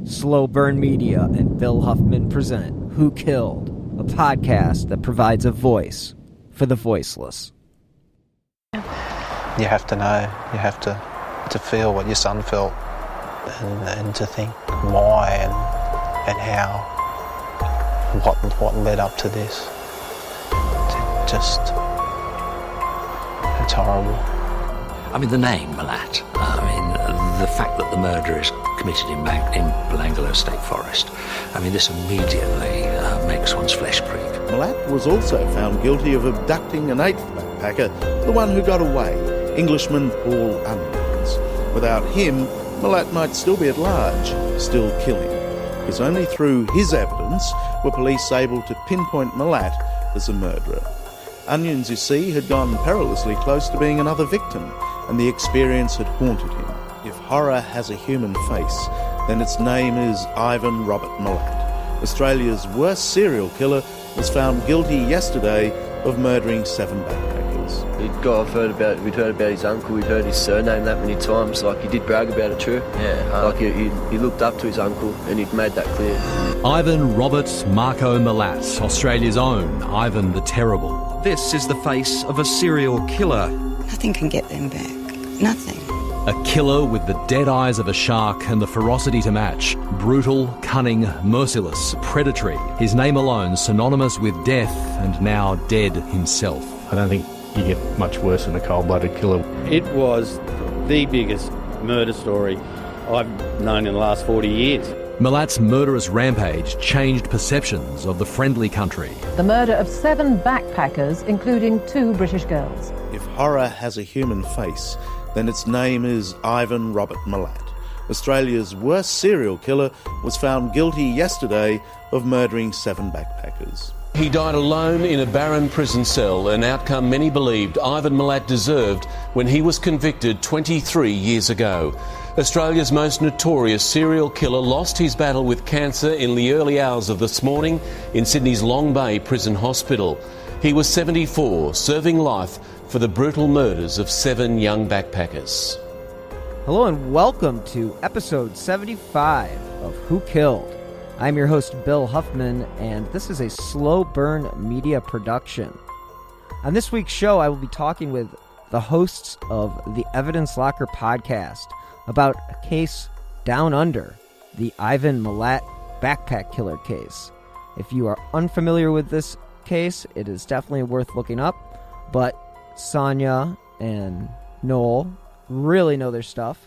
Slow Burn Media and Bill Huffman present Who Killed, a podcast that provides a voice for the voiceless. You have to know, you have to feel what your son felt and to think why and how, what led up to this. It's horrible. I mean, the name Milat, the fact that the murder is committed in Belangolo State Forest, this immediately makes one's flesh creep. Milat was also found guilty of abducting an eighth backpacker, the one who got away, Englishman Paul Onions. Without him, Milat might still be at large, still killing. It's only through his evidence were police able to pinpoint Milat as a murderer. Onions, you see, had gone perilously close to being another victim, and the experience had haunted him. If horror has a human face, then its name is Ivan Robert Milat. Australia's worst serial killer was found guilty yesterday of murdering 7 backpackers. We'd heard about his uncle, we'd heard his surname that many times, he did brag about it, true. Yeah. He looked up to his uncle and he'd made that clear. Ivan Robert Marco Milat, Australia's own Ivan the Terrible. This is the face of a serial killer. Nothing can get them back. Nothing. A killer with the dead eyes of a shark and the ferocity to match. Brutal, cunning, merciless, predatory. His name alone synonymous with death and now dead himself. I don't think you get much worse than a cold-blooded killer. It was the biggest murder story I've known in the last 40 years. Milat's murderous rampage changed perceptions of the friendly country. The murder of 7 backpackers, including 2 British girls. If horror has a human face, then its name is Ivan Robert Milat. Australia's worst serial killer was found guilty yesterday of murdering 7 backpackers. He died alone in a barren prison cell, an outcome many believed Ivan Milat deserved when he was convicted 23 years ago. Australia's most notorious serial killer lost his battle with cancer in the early hours of this morning in Sydney's Long Bay Prison Hospital. He was 74, serving life for the brutal murders of 7 young backpackers. Hello and welcome to episode 75 of Who Killed. I'm your host, Bill Huffman, and this is a Slow Burn Media production. On this week's show, I will be talking with the hosts of the Evidence Locker podcast about a case down under, the Ivan Milat backpack killer case. If you are unfamiliar with this case, it is definitely worth looking up, but Sonia and Noel really know their stuff,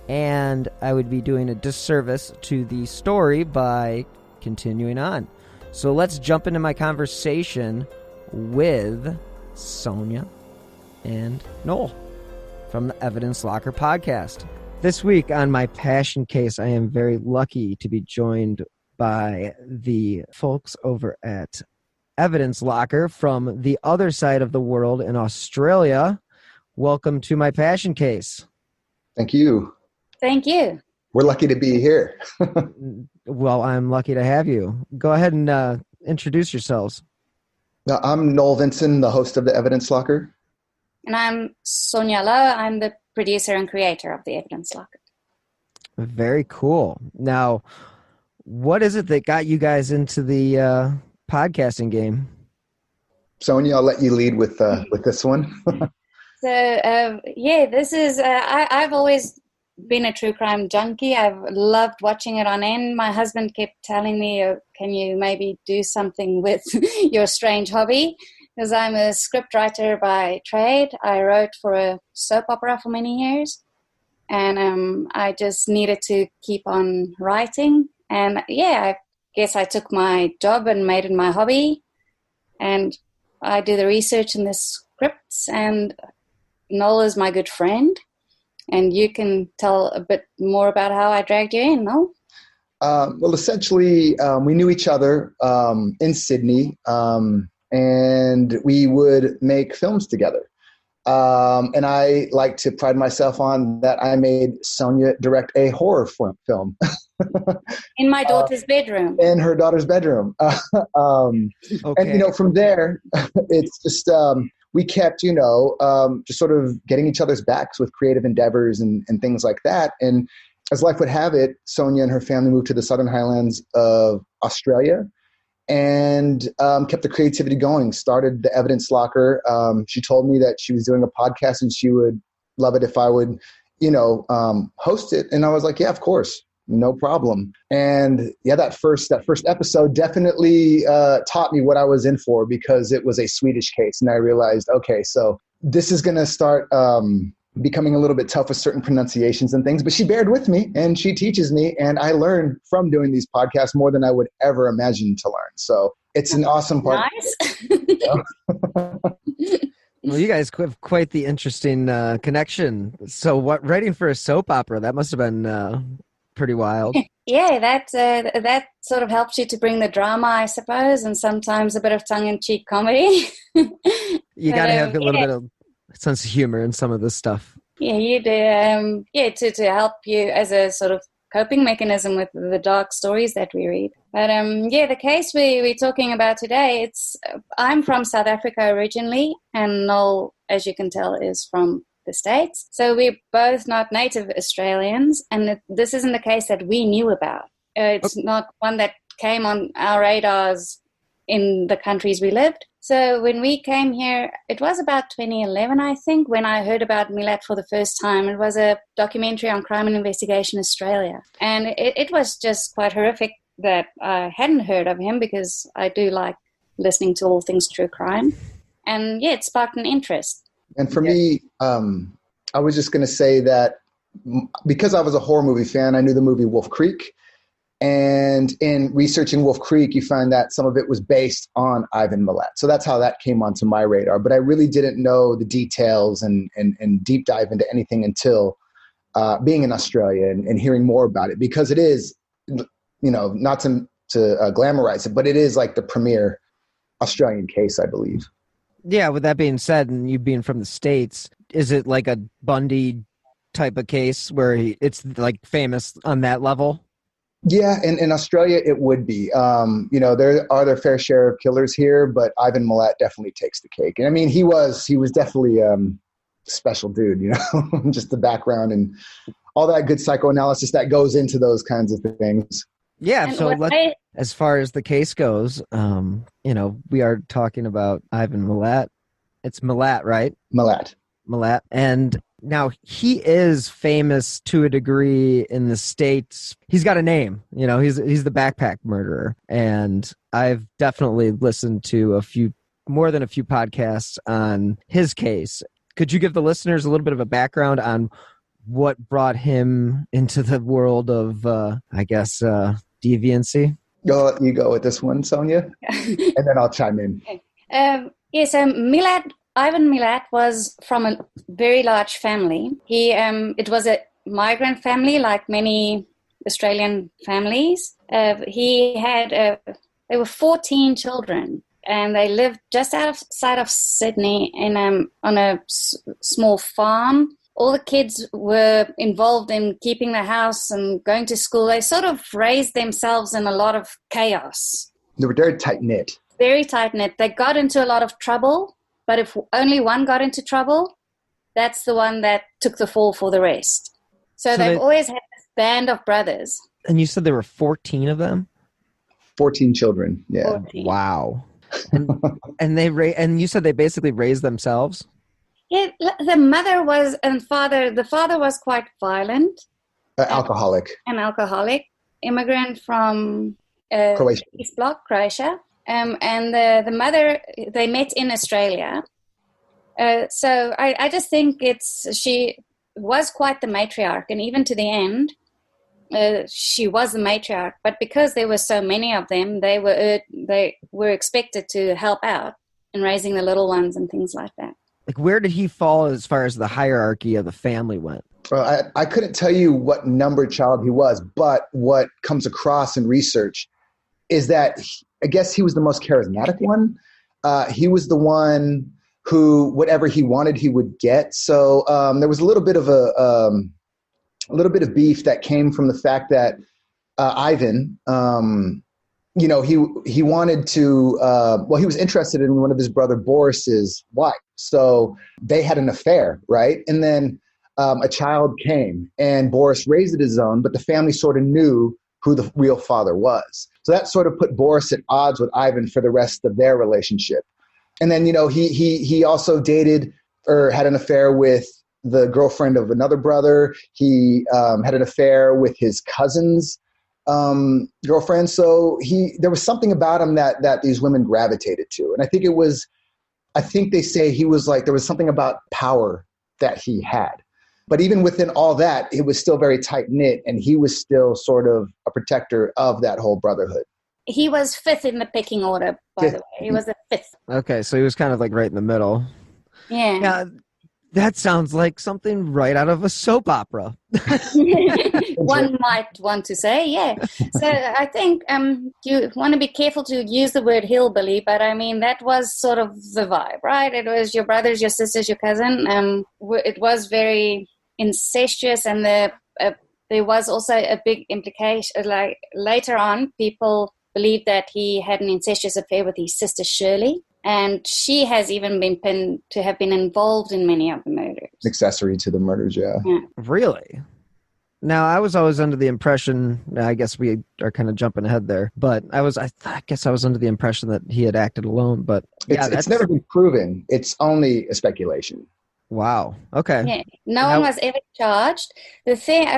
and I would be doing a disservice to the story by continuing on. So let's jump into my conversation with Sonia and Noel from the Evidence Locker podcast. This week on my passion case, I am very lucky to be joined by the folks over at Evidence Locker from the other side of the world in Australia. Welcome to my passion case. Thank you. Thank you. We're lucky to be here. Well, I'm lucky to have you. Go ahead and introduce yourselves. I'm Noel Vinson, the host of the Evidence Locker. And I'm Sonia Lowe. I'm the producer and creator of the Evidence Locker. Very cool. Now, what is it that got you guys into the podcasting game? Sonia, I'll let you lead with this one. This is, I've always been a true crime junkie. I've loved watching it on end. My husband kept telling me, can you maybe do something with your strange hobby? Because I'm a script writer by trade. I wrote for a soap opera for many years. And I just needed to keep on writing. And I guess I took my job and made it my hobby. And I do the research in the scripts. And Noel is my good friend. And you can tell a bit more about how I dragged you in, Noel? Well, essentially, we knew each other in Sydney. And we would make films together. And I like to pride myself on that I made Sonia direct a horror film. In my daughter's bedroom. In her daughter's bedroom. Okay. And, from there, it's just, we kept, just sort of getting each other's backs with creative endeavors and things like that. And as life would have it, Sonia and her family moved to the Southern Highlands of Australia and kept the creativity going, started the Evidence Locker. She told me that she was doing a podcast and she would love it if I would, host it. And I was like, yeah, of course, no problem. And yeah, that first episode definitely taught me what I was in for, because it was a Swedish case. And I realized, okay, so this is going to start becoming a little bit tough with certain pronunciations and things, but she bared with me and she teaches me, and I learn from doing these podcasts more than I would ever imagine to learn. So it's an awesome part. Nice. Well, you guys have quite the interesting connection. So writing for a soap opera, that must have been pretty wild. Yeah, that sort of helps you to bring the drama, I suppose, and sometimes a bit of tongue-in-cheek comedy. You got to have a little bit of sense of humor in some of this stuff. Yeah, you do. To help you as a sort of coping mechanism with the dark stories that we read. But the case we're talking about today, I'm from South Africa originally, and Noel, as you can tell, is from the States. So we're both not native Australians, and this isn't a case that we knew about. It's not one that came on our radars in the countries we lived. So when we came here, it was about 2011, I think, when I heard about Milat for the first time. It was a documentary on Crime and Investigation Australia. And it was just quite horrific that I hadn't heard of him, because I do like listening to all things true crime. And yeah, it sparked an interest. And for me, I was just going to say that because I was a horror movie fan, I knew the movie Wolf Creek. And in researching Wolf Creek, you find that some of it was based on Ivan Milat. So that's how that came onto my radar. But I really didn't know the details and deep dive into anything until being in Australia and hearing more about it, because it is, not to glamorize it, but it is like the premier Australian case, I believe. Yeah, with that being said, and you being from the States, is it like a Bundy type of case where it's like famous on that level? Yeah, in Australia it would be. There are their fair share of killers here, but Ivan Milat definitely takes the cake. And I mean, he was definitely a special dude, just the background and all that good psychoanalysis that goes into those kinds of things. Yeah, so as far as the case goes, we are talking about Ivan Milat. It's Milat, right? Milat. And now he is famous to a degree in the States. He's got a name, he's the backpack murderer. And I've definitely listened to more than a few podcasts on his case. Could you give the listeners a little bit of a background on what brought him into the world of, deviancy? You go with this one, Sonia, and then I'll chime in. So Ivan Milat was from a very large family. It was a migrant family, like many Australian families. There were 14 children, and they lived just outside of Sydney on a small farm. All the kids were involved in keeping the house and going to school. They sort of raised themselves in a lot of chaos. They were very tight-knit. Very tight-knit. They got into a lot of trouble, but if only one got into trouble, that's the one that took the fall for the rest. So they've always had this band of brothers. And you said there were 14 of them? 14 children, yeah. 14. Wow. And you said they basically raised themselves? Yeah, the mother was, and the father was quite violent. Alcoholic. An alcoholic, immigrant from Croatia. East Bloc, Croatia. And the mother, they met in Australia. So I just think she was quite the matriarch. And even to the end, she was the matriarch. But because there were so many of them, they were expected to help out in raising the little ones and things like that. Like, where did he fall as far as the hierarchy of the family went? Well, I couldn't tell you what number child he was, but what comes across in research is that I guess he was the most charismatic one. He was the one who, whatever he wanted, he would get. So there was a little bit of beef that came from the fact that Ivan, he wanted to. He was interested in one of his brother Boris's wife. So they had an affair, right? And then a child came, and Boris raised it his own, but the family sort of knew who the real father was. So that sort of put Boris at odds with Ivan for the rest of their relationship. And then, he also dated or had an affair with the girlfriend of another brother. He had an affair with his cousin's girlfriend. So there was something about him that these women gravitated to. And I think they say he was like, there was something about power that he had. But even within all that, it was still very tight-knit, and he was still sort of a protector of that whole brotherhood. He was fifth in the pecking order, by the way. He was the fifth. Okay, so he was kind of like right in the middle. Yeah. Yeah, that sounds like something right out of a soap opera. One might want to say, yeah. So I think you want to be careful to use the word hillbilly, but I mean, that was sort of the vibe, right? It was your brothers, your sisters, your cousin. It was very incestuous, and there was also a big implication. Like later on, people believed that he had an incestuous affair with his sister Shirley, and she has even been pinned to have been involved in many of the murders. Accessory to the murders, yeah. Really? Now, I was always under the impression, I guess we are kind of jumping ahead there, but I guess I was under the impression that he had acted alone, but yeah. It's never been proven. It's only a speculation. Wow. Okay. Yeah. No one was ever charged. The thing,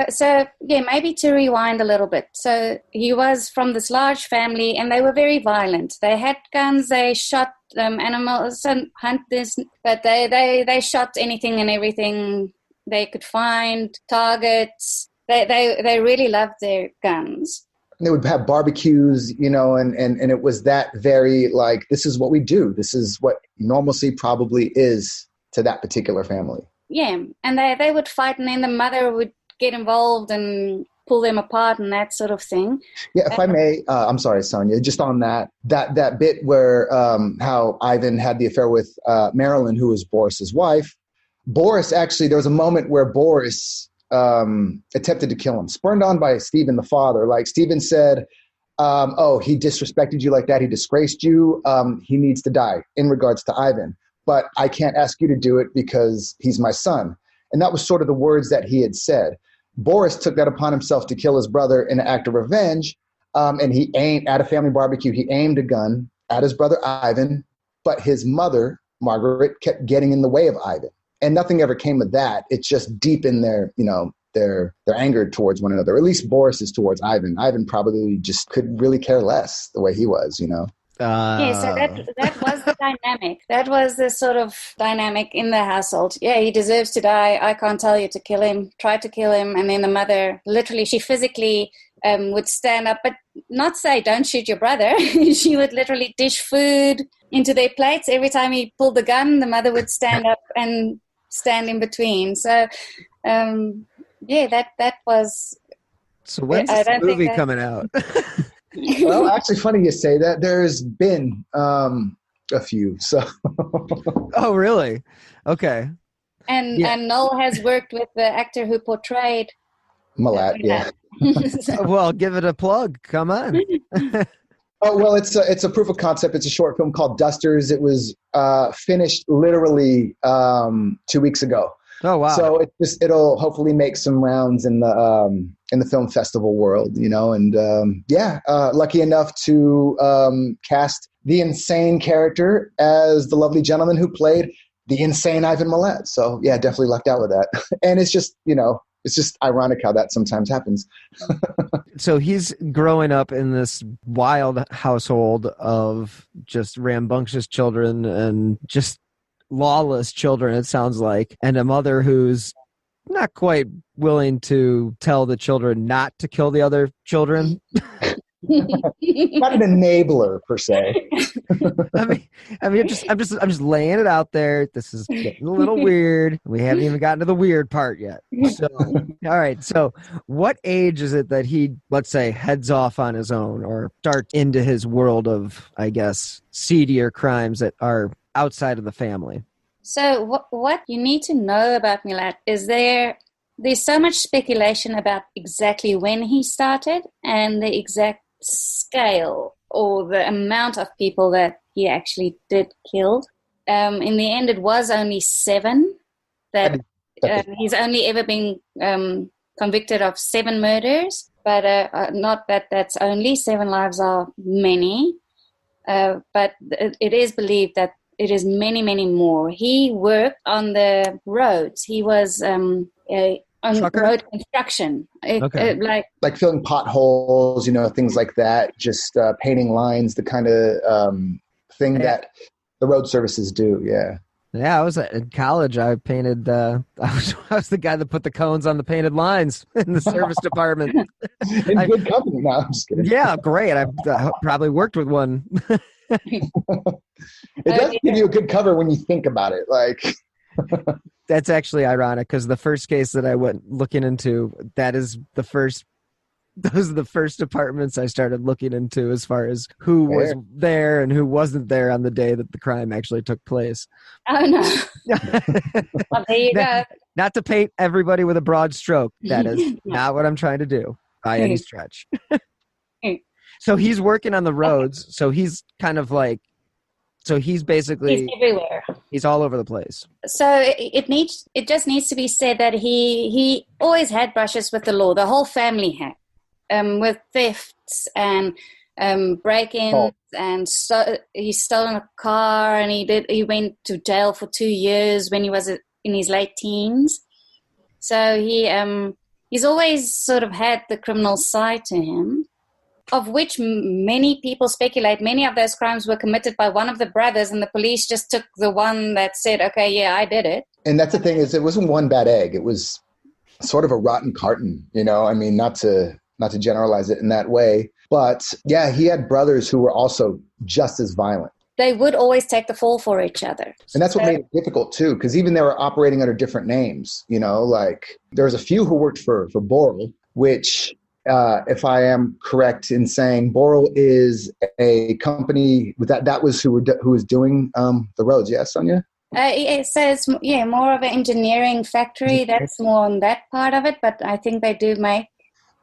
maybe to rewind a little bit. So he was from this large family, and they were very violent. They had guns. They shot animals and hunters, but they shot anything and everything they could find, targets. They really loved their guns. They would have barbecues, and it was that very like, this is what we do. This is what normalcy probably is to that particular family. Yeah, and they would fight, and then the mother would get involved and pull them apart and that sort of thing. Yeah, if I may, I'm sorry, Sonia, just on that bit where how Ivan had the affair with Marilyn, who was Boris's wife. Boris, actually, there was a moment where Boris attempted to kill him, spurned on by Stephen, the father. Like Stephen said, he disrespected you like that. He disgraced you. He needs to die, in regards to Ivan. But I can't ask you to do it because he's my son. And that was sort of the words that he had said. Boris took that upon himself to kill his brother in an act of revenge. And he aimed at a family barbecue. He aimed a gun at his brother Ivan, but his mother, Margaret, kept getting in the way of Ivan. And nothing ever came of that. It's just deep in their anger towards one another. At least Boris is towards Ivan. Ivan probably just could really care less the way he was, Yeah, so that was the dynamic. That was the sort of dynamic in the household. Yeah, he deserves to die. I can't tell you to kill him. Try to kill him. And then the mother, literally, she physically would stand up, but not say, don't shoot your brother. She would literally dish food into their plates. Every time he pulled the gun, the mother would stand up and stand in between. So, that was... So when's this movie coming out? Well, actually, funny you say that. There's been a few. So. Oh, really? Okay. And Noel has worked with the actor who portrayed Milat. Yeah. Well, give it a plug. Come on. Oh well, it's a proof of concept. It's a short film called Dusters. It was finished literally 2 weeks ago. Oh wow! So it'll hopefully make some rounds in the film festival world, and lucky enough to cast the insane character as the lovely gentleman who played the insane Ivan Milat. So yeah, definitely lucked out with that. And it's just it's just ironic how that sometimes happens. So he's growing up in this wild household of just rambunctious children and just lawless children, it sounds like, and a mother who's not quite willing to tell the children not to kill the other children. Not an enabler per se. I'm just laying it out there. This is getting a little weird. We haven't even gotten to the weird part yet. So, all right. So, what age is it that he, let's say, heads off on his own or starts into his world of, I guess, seedier crimes that are outside of the family? So, what you need to know about Milat is there's so much speculation about exactly when he started and the exact scale or the amount of people that he actually did kill. In the end, it was only 7 that he's only ever been convicted of 7 murders, but not that that's only 7 lives are many, but it is believed that it is many, many more. He worked on the roads. He was on road construction, like filling potholes, things like that. Just painting lines, the kind of thing that the road services do. Yeah. Yeah, I was in college. I painted. I was the guy that put the cones on the painted lines in the service department. In good company. No, I'm just kidding. Yeah, great. I probably worked with one. It does give you a good cover when you think about it. Like, that's actually ironic because the first case that I went looking into, those are the first departments I started looking into as far as who was there and who wasn't there on the day that the crime actually took place. Oh, no. Well, there you go. Not to paint everybody with a broad stroke. That is not what I'm trying to do by any stretch. So he's working on the roads. So he's kind of like, he's basically... He's everywhere. He's all over the place. So it just needs to be said that he always had brushes with the law. The whole family had. With thefts and break-ins, and he's stolen a car, and he went to jail for 2 years when he was in his late teens. So he's always sort of had the criminal side to him, of which many people speculate many of those crimes were committed by one of the brothers, and the police just took the one that said, okay, yeah, I did it. And that's the thing, is it wasn't one bad egg. It was sort of a rotten carton, I mean, not to generalize it in that way. But yeah, he had brothers who were also just as violent. They would always take the fall for each other. And that's what made it difficult too, because even they were operating under different names, like there was a few who worked for Boral, which if I am correct in saying, Boral is a company that was who was doing the roads. Yes, Sonia? So it's more of an engineering factory. That's more on that part of it, but I think they do make.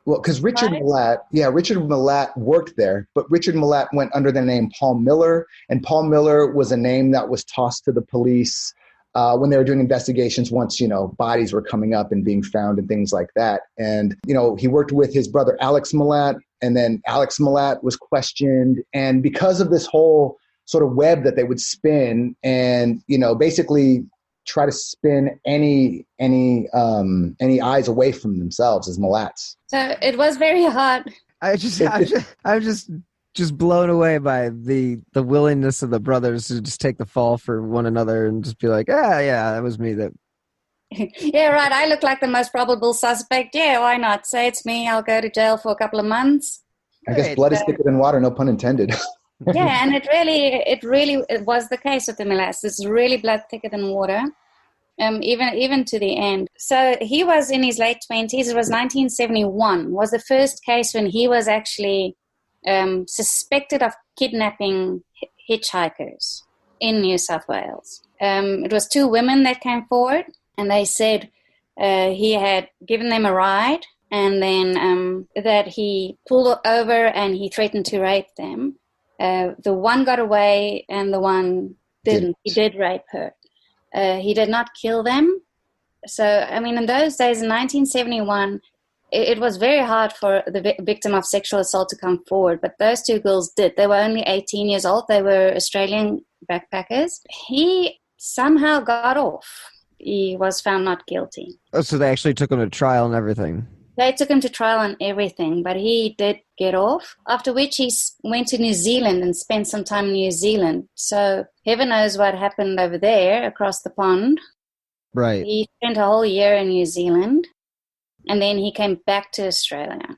Well, because Richard Milat worked there, but Richard Milat went under the name Paul Miller, and Paul Miller was a name that was tossed to the police when they were doing investigations once, bodies were coming up and being found and things like that. And, he worked with his brother Alex Milat, and then Alex Milat was questioned. And because of this whole sort of web that they would spin and, basically try to spin any eyes away from themselves as Milats. So it was very hard. I'm just blown away by the willingness of the brothers to just take the fall for one another and just be like, yeah, that was me. That. Yeah, right. I look like the most probable suspect. Yeah, why not? Say it's me. I'll go to jail for a couple of months. I guess blood is thicker than water. No pun intended. Yeah, and it really was the case with the Milats. It's really blood thicker than water. Even to the end. So he was in his late 20s. It was 1971, was the first case when he was actually suspected of kidnapping hitchhikers in New South Wales. It was 2 women that came forward, and they said he had given them a ride, and then that he pulled over and he threatened to rape them. The one got away and the one didn't. He did rape her. He did not kill them. So, I mean, in those days, in 1971, it was very hard for the victim of sexual assault to come forward. But those 2 girls did. They were only 18 years old. They were Australian backpackers. He somehow got off. He was found not guilty. Oh, so they actually took him to trial and everything. They took him to trial and everything, but he did get off, after which he went to New Zealand and spent some time in New Zealand. So heaven knows what happened over there across the pond. Right. He spent a whole year in New Zealand, and then he came back to Australia.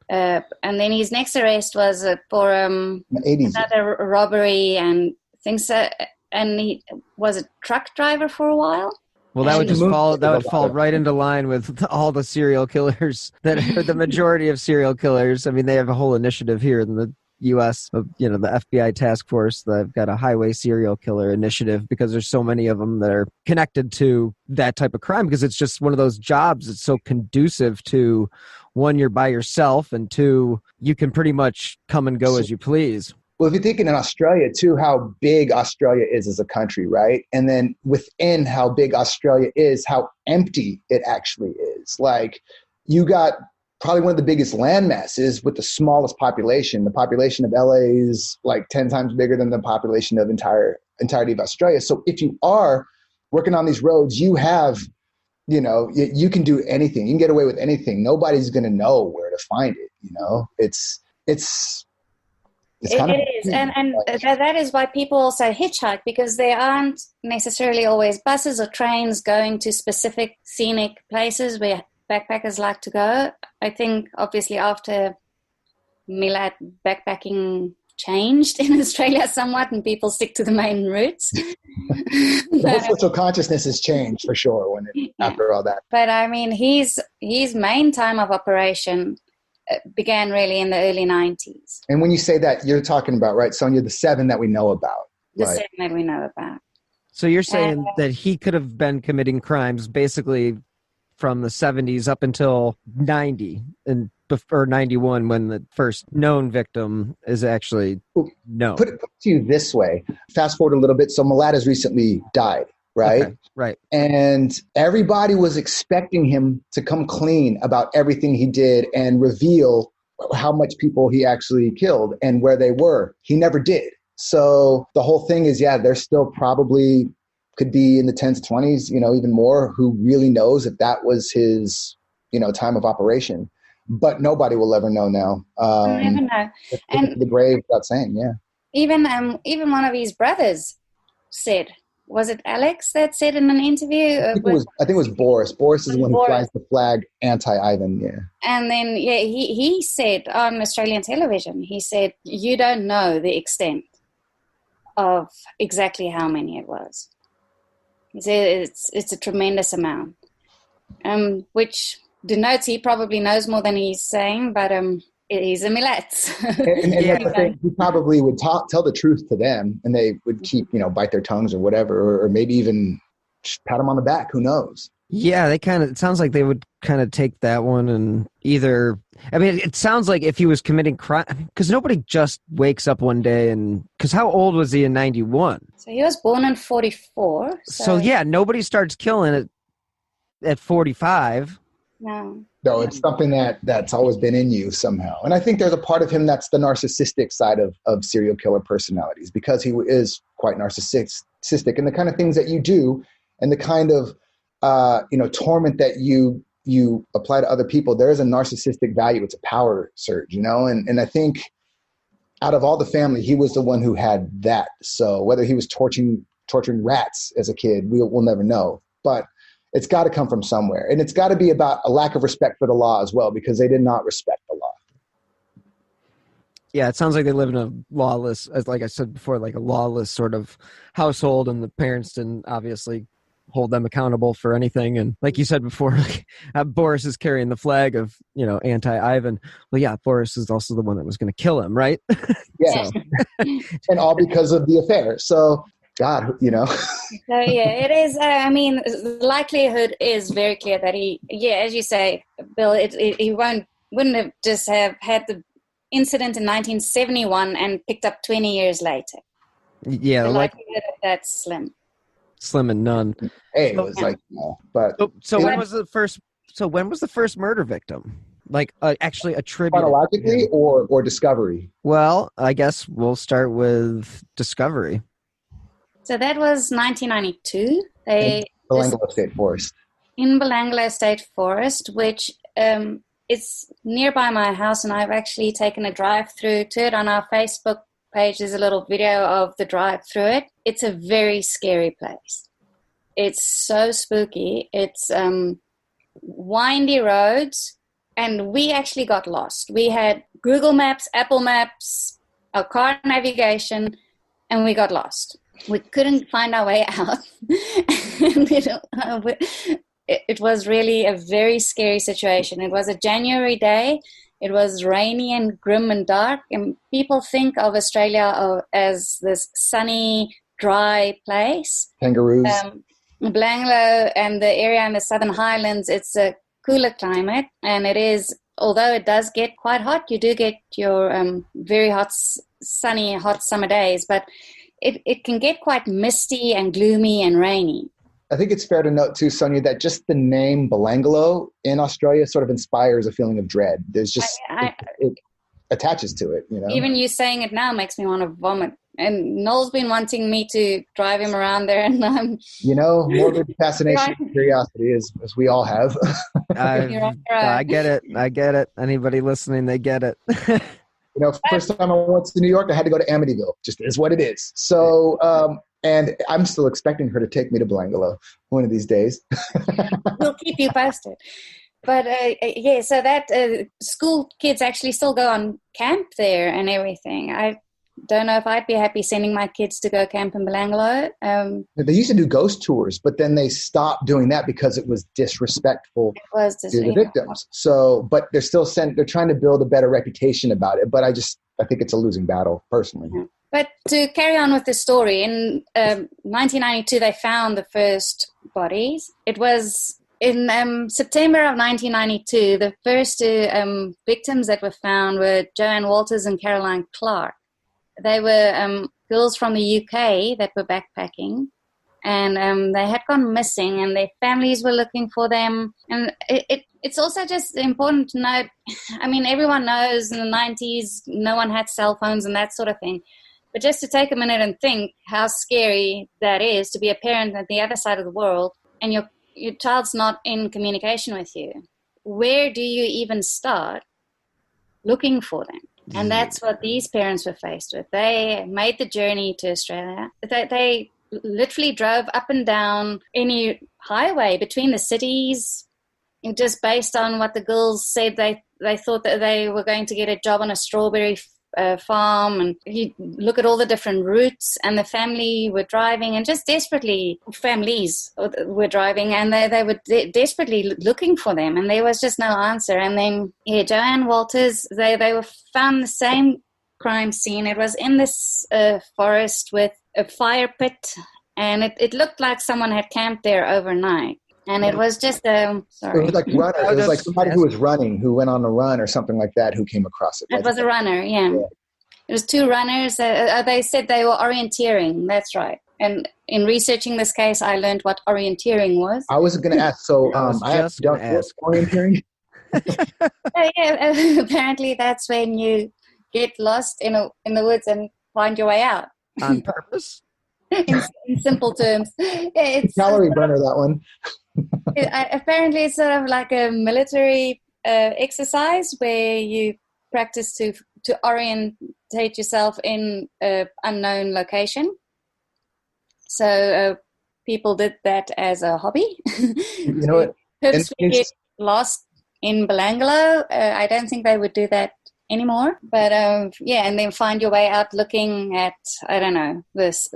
And then his next arrest was for another robbery and things. And he was a truck driver for a while. Well, that would fall right into line with all the serial killers that are the majority of serial killers. I mean, they have a whole initiative here in the U.S. of, the FBI task force. They've got a highway serial killer initiative because there's so many of them that are connected to that type of crime, because it's just one of those jobs that's so conducive to, one, you're by yourself, and 2, you can pretty much come and go as you please. Well, if you're thinking in Australia too, how big Australia is as a country, right? And then within how big Australia is, how empty it actually is. Like, you got probably one of the biggest land masses with the smallest population. The population of LA is like 10 times bigger than the population of entirety of Australia. So if you are working on these roads, you have, you can do anything. You can get away with anything. Nobody's going to know where to find it. It is, and that is why people also hitchhike, because there aren't necessarily always buses or trains going to specific scenic places where backpackers like to go. I think obviously after Milat, backpacking changed in Australia somewhat, and people stick to the main routes. The social consciousness has changed for sure after all that. But I mean, his main time of operation began really in the early 90s. And when you say that, you're talking about, right, Sonia, the 7 that we know about. The 7 that we know about. So you're saying that he could have been committing crimes basically from the 70s up until 90 or 91, when the first known victim is actually known. Put it to you this way. Fast forward a little bit. So Milat has recently died, right? Okay, right. And everybody was expecting him to come clean about everything he did and reveal how much people he actually killed and where they were. He never did. So the whole thing is, there's still probably could be in the 10s, 20s, even more, who really knows if that was his, time of operation. But nobody will ever know now. We'll never know. And the grave without saying, Even one of his brothers said, was it Alex that said in an interview? I think it was Boris. Boris is the one who flies the flag anti-Ivan, And then, he said on Australian television, he said, you don't know the extent of exactly how many it was. He said it's a tremendous amount, which denotes he probably knows more than he's saying, but he's a Milat. and he probably would tell the truth to them, and they would keep, bite their tongues or whatever, or maybe even pat him on the back. Who knows? Yeah, it sounds like they would kind of take that one and it sounds like if he was committing crime, because nobody just wakes up one day because how old was he in 91? So he was born in 44. So nobody starts killing it at 45. No, it's something that's always been in you somehow. And I think there's a part of him that's the narcissistic side of serial killer personalities, because he is quite narcissistic, and the kind of things that you do and the kind of torment that you apply to other people, there is a narcissistic value. It's a power surge, and I think out of all the family, he was the one who had that. So whether he was torturing rats as a kid, we'll never know. But it's got to come from somewhere. And it's got to be about a lack of respect for the law as well, because they did not respect the law. Yeah, it sounds like they live in a lawless, as like I said before, like a lawless sort of household, and the parents didn't obviously hold them accountable for anything. And like you said before, Boris is carrying the flag of, anti-Ivan. Well, yeah, Boris is also the one that was going to kill him, right? Yeah. And all because of the affair. So, God, So, it is. The likelihood is very clear that he, as you say, Bill, he wouldn't have just have had the incident in 1971 and picked up 20 years later. Yeah. The likelihood of that's slim. Slim and none. Hey, it was but when was the first murder victim? Like actually attributed chronologically or discovery? Well, I guess we'll start with discovery. So that was 1992. In Belanglo State Forest. In Belanglo State Forest, which is nearby my house, and I've actually taken a drive through to it. On our Facebook page, there's a little video of the drive through it. It's a very scary place. It's so spooky. It's windy roads, and we actually got lost. We had Google Maps, Apple Maps, our car navigation, and we got lost. We couldn't find our way out. It was really a very scary situation. It was a January day. It was rainy and grim and dark, and people think of Australia as this sunny, dry place. Kangaroos. Belanglo and the area in the Southern Highlands, it's a cooler climate, and it is although it does get quite hot, you do get your very hot, sunny, hot summer days, but it can get quite misty and gloomy and rainy. I think it's fair to note too, Sonia, that just the name Belangolo in Australia sort of inspires a feeling of dread. There's just, it attaches to it, you know? Even you saying it now makes me want to vomit. And Noel's been wanting me to drive him around there, and you know, morbid fascination and curiosity, as we all have. I get it. Anybody listening, they get it. You know, first time I went to New York, I had to go to Amityville. Just is what it is. So, and I'm still expecting her to take me to Belangolo one of these days. We'll keep you posted. But yeah, so that school kids actually still go on camp there and everything. I don't know if I'd be happy sending my kids to go camp in Belangolo. They used to do ghost tours, but then they stopped doing that because it was disrespectful to the victims. So, but they're still they're trying to build a better reputation about it. But I think it's a losing battle, personally. Yeah. But to carry on with the story, in 1992, they found the first bodies. It was in September of 1992, the first two victims that were found were Joanne Walters and Caroline Clark. They were girls from the UK that were backpacking, and they had gone missing, and their families were looking for them. And it's also just important to note, I mean, everyone knows in the 90s, no one had cell phones and that sort of thing. But just to take a minute and think how scary that is to be a parent at the other side of the world, and your child's not in communication with you. Where do you even start looking for them? And that's what these parents were faced with. They made the journey to Australia. They literally drove up and down any highway between the cities, just based on what the girls said. They thought that they were going to get a job on a strawberry farm, and you look at all the different routes, and the family were driving, and just families were driving, and they were desperately looking for them, and there was just no answer. And then Joanne Walters, they were found the same crime scene. It was in this forest with a fire pit, and it looked like someone had camped there overnight. And it was just It was like runners. It was like somebody who was running, who went on a run or something like that, who came across it. It was a runner, yeah. It was two runners. They said they were orienteering. That's right. And in researching this case, I learned what orienteering was. I was going to ask. So I have to ask orienteering. Apparently, that's when you get lost in the woods and find your way out on purpose. in simple terms, it's calorie burner, that one. Apparently, it's sort of like a military exercise where you practice to orientate yourself in an unknown location. So people did that as a hobby. You know what? Purposely get lost in Belangolo. I don't think they would do that anymore. But and then find your way out looking at, I don't know, this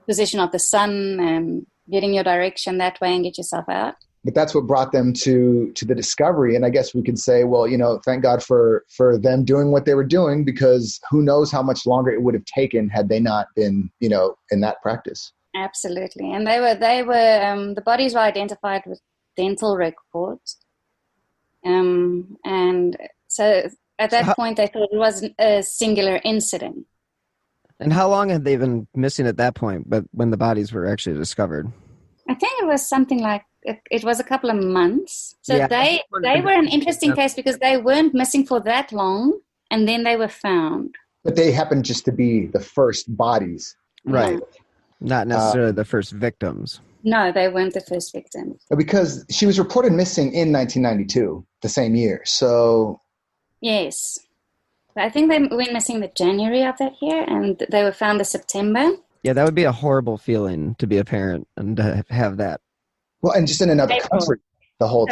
position of the sun and getting your direction that way and get yourself out. But that's what brought them to the discovery. And I guess we could say, well, thank God for them doing what they were doing, because who knows how much longer it would have taken had they not been, in that practice. Absolutely. And they were the bodies were identified with dental records. And so at that point, they thought it was a singular incident. And how long had they been missing at that point, but when the bodies were actually discovered? I think it was something like, it was a couple of months. So they were an interesting case because they weren't missing for that long, and then they were found. But they happened just to be the first bodies. Right. Not necessarily the first victims. No, they weren't the first victims. Because she was reported missing in 1992, the same year. So... Yes. I think they went missing the January of that year, and they were found the September. Yeah, that would be a horrible feeling to be a parent and to have that. Well, and just in another country the whole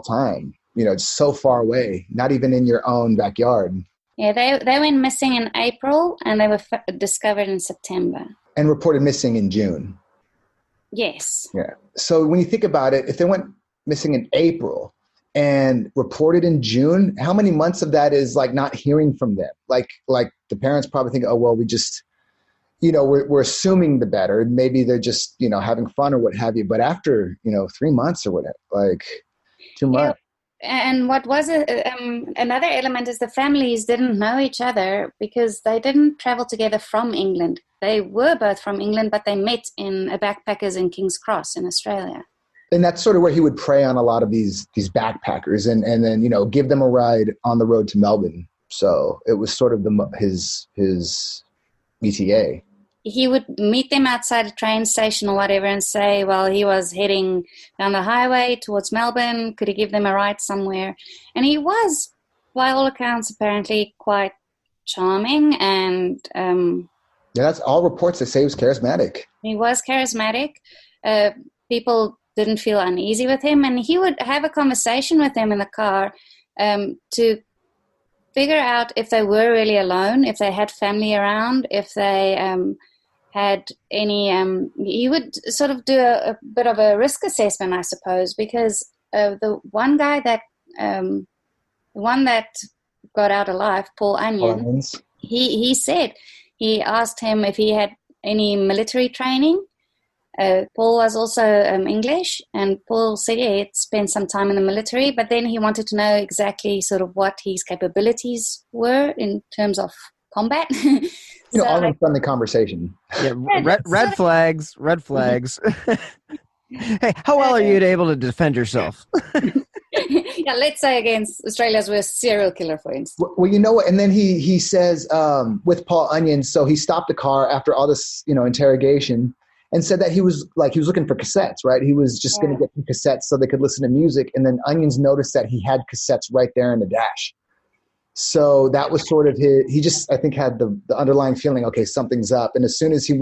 time. It's so far away, not even in your own backyard. Yeah, they went missing in April, and they were discovered in September. And reported missing in June. Yes. Yeah. So when you think about it, if they went missing in April and reported in June, how many months of that is like not hearing from them? Like the parents probably think, oh, well, we just, we're assuming the better. Maybe they're just, having fun or what have you. But after, 3 months or whatever, like 2 months. And what was another element is the families didn't know each other because they didn't travel together from England. They were both from England, but they met in a backpackers in King's Cross in Australia. And that's sort of where he would prey on a lot of these backpackers and then, you know, give them a ride on the road to Melbourne. So it was sort of his ETA. He would meet them outside a train station or whatever and say, well, he was heading down the highway towards Melbourne. Could he give them a ride somewhere? And he was, by all accounts, apparently quite charming. And yeah, that's all reports that say he was charismatic. He was charismatic. People didn't feel uneasy with him. And he would have a conversation with them in the car to figure out if they were really alone, if they had family around, if they had any, he would sort of do a bit of a risk assessment, I suppose, because the one guy that, the one that got out alive, Paul Onion, he said, he asked him if he had any military training. Paul was also English, and Paul said, yeah, he'd spent some time in the military, but then he wanted to know exactly sort of what his capabilities were in terms of combat. You know, all in friendly conversation. Yeah, red flags. Hey, how well are you able to defend yourself? Yeah, let's say against Australia's worst serial killer, for instance. Well, you know what? And then he says with Paul Onion, so he stopped the car after all this, you know, interrogation and said that he was looking for cassettes, right? He was just going to get some cassettes so they could listen to music. And then Onions noticed that he had cassettes right there in the dash. So that was sort of he just, I think, had the underlying feeling, okay, something's up. And as soon as he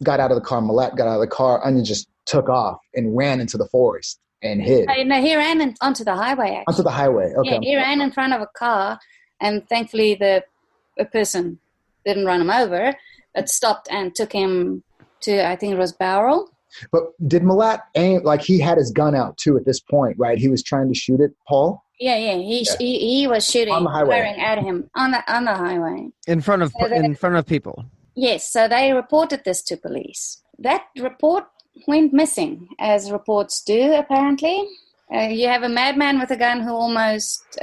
got out of the car, Milat got out of the car, Onion just took off and ran into the forest and hid. No, he ran onto the highway, actually. Onto the highway, okay. Yeah, he ran in front of a car, and thankfully a person didn't run him over, but stopped and took him to, I think it was Bowral. But did Milat aim, he had his gun out too at this point, right? He was trying to shoot at Paul? Yeah. He was shooting, on the highway, firing at him on the highway. In front of people. Yes, so they reported this to police. That report went missing, as reports do, apparently. You have a madman with a gun who almost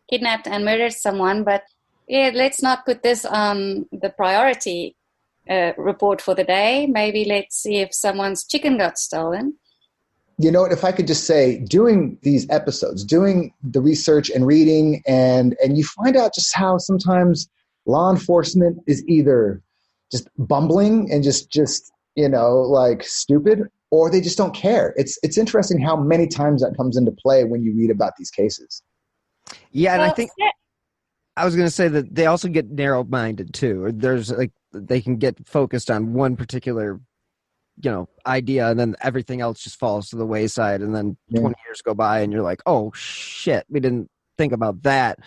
kidnapped and murdered someone, but yeah, let's not put this on the priority report for the day. Maybe let's see if someone's chicken got stolen. You know what, if I could just say, doing these episodes, doing the research and reading, and you find out just how sometimes law enforcement is either just bumbling and just stupid, or they just don't care. It's interesting how many times that comes into play when you read about these cases. Yeah, and I think I was going to say that they also get narrow-minded too. Or there's they can get focused on one particular, idea, and then everything else just falls to the wayside. And then 20 years go by, and you're like, "Oh shit, we didn't think about that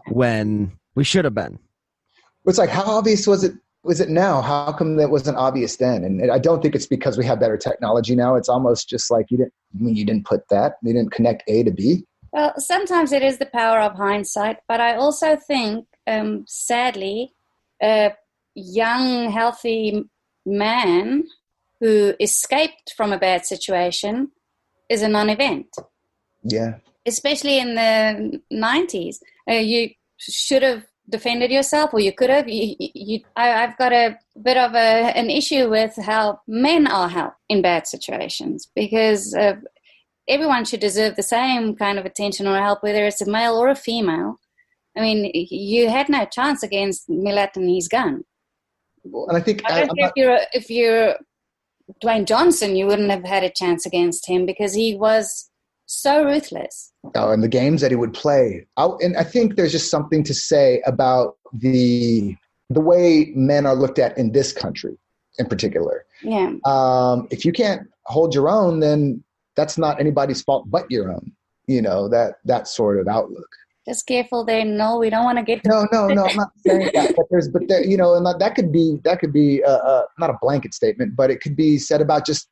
when we should have been." It's like, how obvious was it now? How come that wasn't obvious then? And I don't think it's because we have better technology now. It's almost just like you didn't put that. You didn't connect A to B. Well, sometimes it is the power of hindsight, but I also think, sadly, a young, healthy man who escaped from a bad situation is a non-event. Yeah. Especially in the 90s. You should have defended yourself, or you could have. I've got a bit of an issue with how men are helped in bad situations, because everyone should deserve the same kind of attention or help, whether it's a male or a female. I mean, you had no chance against Milat and his gun. And I think if you're Dwayne Johnson, you wouldn't have had a chance against him because he was so ruthless. Oh, and the games that he would play. And I think there's just something to say about the way men are looked at in this country in particular. Yeah. If you can't hold your own, then that's not anybody's fault but your own. That sort of outlook. Just careful there. No, we don't want to get. No, I'm not saying that. And that could be not a blanket statement, but it could be said about just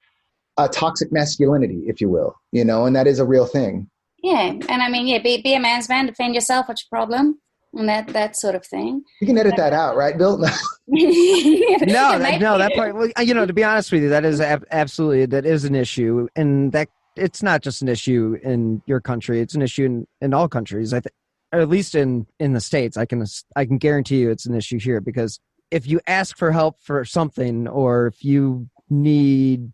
toxic masculinity, if you will. And that is a real thing. Yeah, and I mean, be a man's man, defend yourself. What's your problem? And that sort of thing. You can edit that out, right, Bill? No, that part. To be honest with you, that is absolutely an issue, and that it's not just an issue in your country. It's an issue in all countries. I think, or at least in the States, I can guarantee you it's an issue here, because if you ask for help for something, or if you need,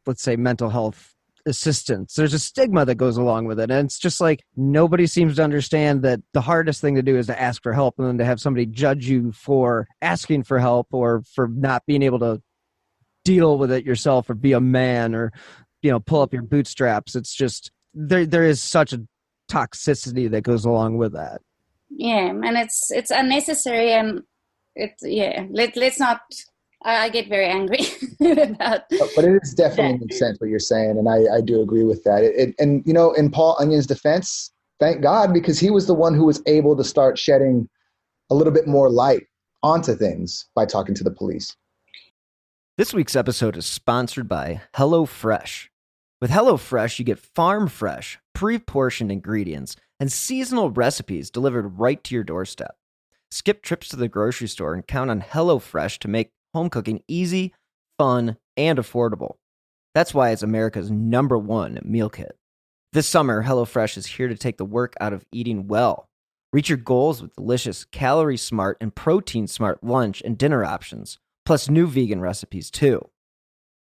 let's say mental health assistance, there's a stigma that goes along with it. And it's just like, nobody seems to understand that the hardest thing to do is to ask for help, and then to have somebody judge you for asking for help, or for not being able to deal with it yourself, or be a man, or, pull up your bootstraps. It's just, there is such a toxicity that goes along with that. Yeah, and it's unnecessary, and let's not. I get very angry about. But it is definitely makes sense what you're saying, and I do agree with that. And in Paul Onion's defense, thank God, because he was the one who was able to start shedding a little bit more light onto things by talking to the police. This week's episode is sponsored by HelloFresh. With HelloFresh, you get farm fresh, pre-portioned ingredients and seasonal recipes delivered right to your doorstep. Skip trips to the grocery store and count on HelloFresh to make home cooking easy, fun, and affordable. That's why it's America's #1 meal kit. This summer, HelloFresh is here to take the work out of eating well. Reach your goals with delicious, calorie-smart and protein-smart lunch and dinner options, plus new vegan recipes too.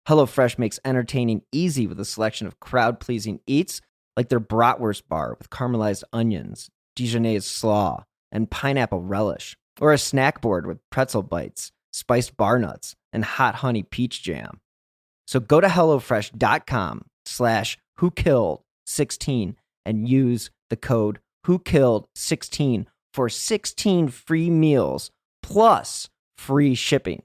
HelloFresh makes entertaining easy with a selection of crowd-pleasing eats like their bratwurst bar with caramelized onions, Dijonnaise slaw, and pineapple relish, or a snack board with pretzel bites, spiced bar nuts, and hot honey peach jam. So go to HelloFresh.com/WhoKilled16 and use the code WhoKilled16 for 16 free meals plus free shipping.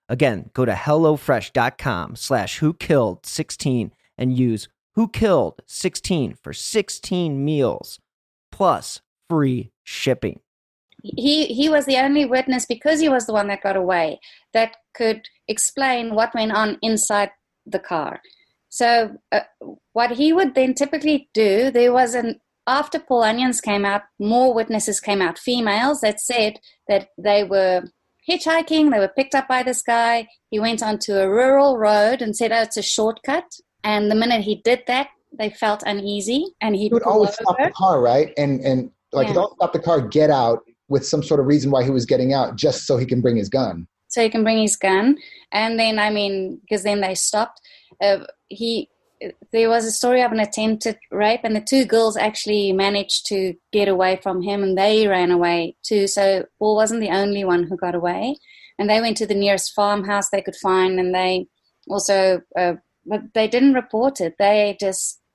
Again, go to HelloFresh.com/WhoKilled16 and use WhoKilled16 for 16 meals plus free shipping. He was the only witness, because he was the one that got away, that could explain what went on inside the car. So what he would then typically do, after Paul Onions came out, more witnesses came out, females, that said that they were hitchhiking, they were picked up by this guy. He went onto a rural road and said, it's a shortcut. And the minute he did that, they felt uneasy, and he would always stop the car, right? And he'd always stop the car, get out with some sort of reason why he was getting out, just so he can bring his gun. So he can bring his gun. And then, because then they stopped. There was a story of an attempted rape, and the two girls actually managed to get away from him, and they ran away too. So Paul wasn't the only one who got away. And they went to the nearest farmhouse they could find, and they also, but they didn't report it. They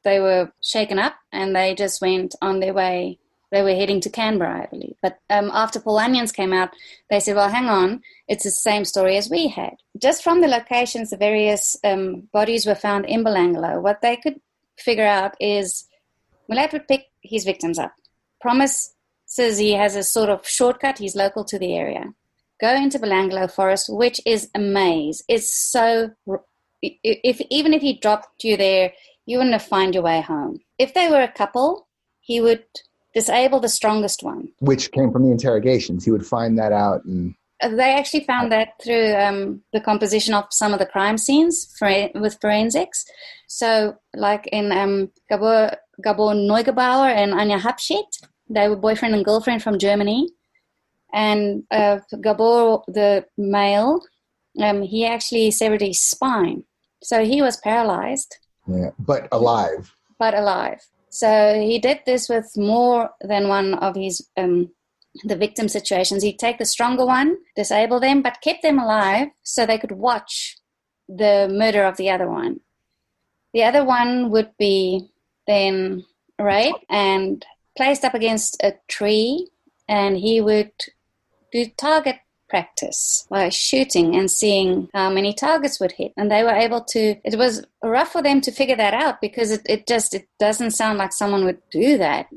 were shaken up, and they just went on their way. They were heading to Canberra, I believe. But after Paul Onions came out, they said, well, hang on, it's the same story as we had. Just from the locations, the various bodies were found in Belanglo. What they could figure out is Milat would pick his victims up, promises he has a sort of shortcut, he's local to the area. Go into Belanglo Forest, which is a maze. It's so, even if he dropped you there, you wouldn't have found your way home. If they were a couple, he would disable the strongest one. Which came from the interrogations. He would find that out. And they actually found that through the composition of some of the crime scenes with forensics. So like in Gabor Neugebauer and Anja Hapschitt, they were boyfriend and girlfriend from Germany. And Gabor, the male, he actually severed his spine. So he was paralyzed. Yeah, but alive. So he did this with more than one of his the victim situations. He'd take the stronger one, disable them, but kept them alive so they could watch the murder of the other one. The other one would be then raped and placed up against a tree, and he would do target practice by shooting and seeing how many targets would hit. And they were able to, it was rough for them to figure that out, because it doesn't sound like someone would do that.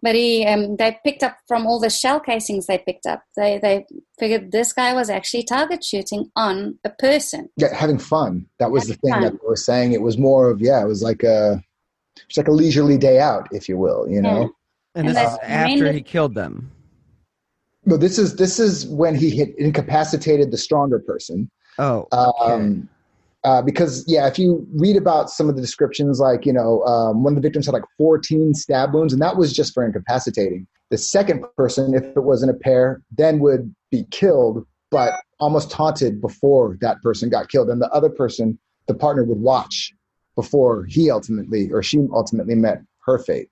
But they picked up from all the shell casings they picked up. They figured this guy was actually target shooting on a person. Yeah, having fun. That was the thing that they were saying. It was more of, it was like a leisurely day out, if you will, you know? Yeah. And this is after he killed them. No, this is when he had incapacitated the stronger person. Oh, okay. Because, if you read about some of the descriptions, like, one of the victims had like 14 stab wounds, and that was just for incapacitating. The second person, if it wasn't a pair, then would be killed, but almost taunted before that person got killed. And the other person, the partner, would watch before she ultimately met her fate.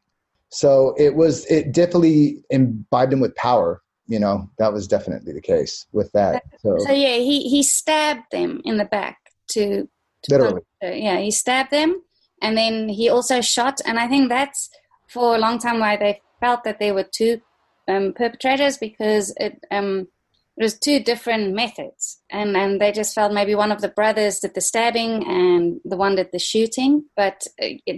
So it definitely imbibed him with power. That was definitely the case with that. So he stabbed them in the back to literally. He stabbed them, and then he also shot. And I think that's for a long time why they felt that there were two perpetrators, because it was two different methods, and they just felt maybe one of the brothers did the stabbing and the one did the shooting, but